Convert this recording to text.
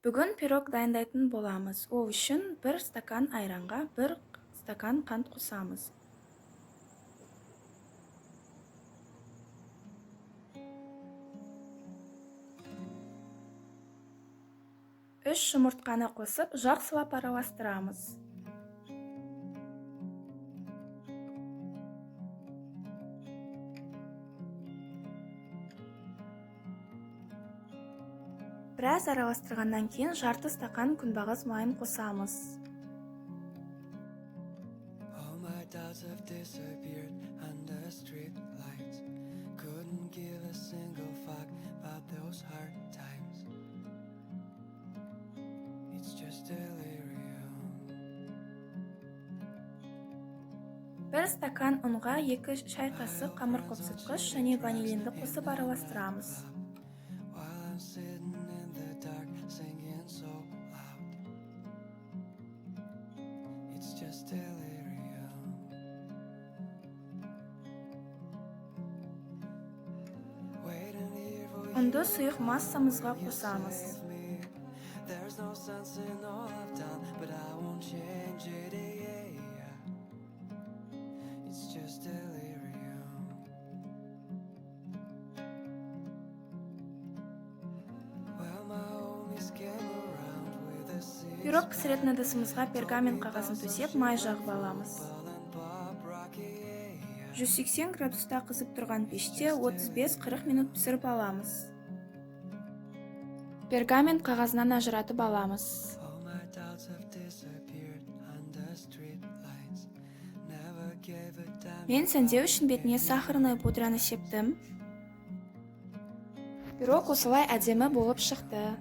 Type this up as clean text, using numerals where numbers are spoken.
Бүгін пирог дайындайтын боламыз. Ол үшін 1 стакан айранға 1 стакан қант қосамыз. Үш жұмыртқаны қосып, жақсылап араластырамыз. Біраз араластырғаннан кейін жарты стакан күнбағыс майын қосамыз. All my doubts have disappeared under street lights. Couldn't give a single fuck about those hard times. It's just delirium. 1 стакан ұнға 2 шай қасық қамыр қопсытқыш және ванилинді қосып араластырамыз. While I'm sitting in the dark singing so loud. It's just delirium. Waiting here for you. Ұнды сұйық массамызға қосамыз. There's no sense in all I've done, but I won't change it. Yeah. It's just delirium. Well, my homies came around with a sea. Пирог пісіретін ыдысымызға пергамент қағазын төсеп, май жағып аламыз. 180 градуста қызып тұрған пеште 35-40 минут пісіріп аламыз. Пергамент қағазынан ажыратып аламыз. All my doubts have disappeared under street lights. Never gave a damn. Мен сәндеу үшін бетіне сахарный пудраны септім. Пирог осылай әдемі болып шықты.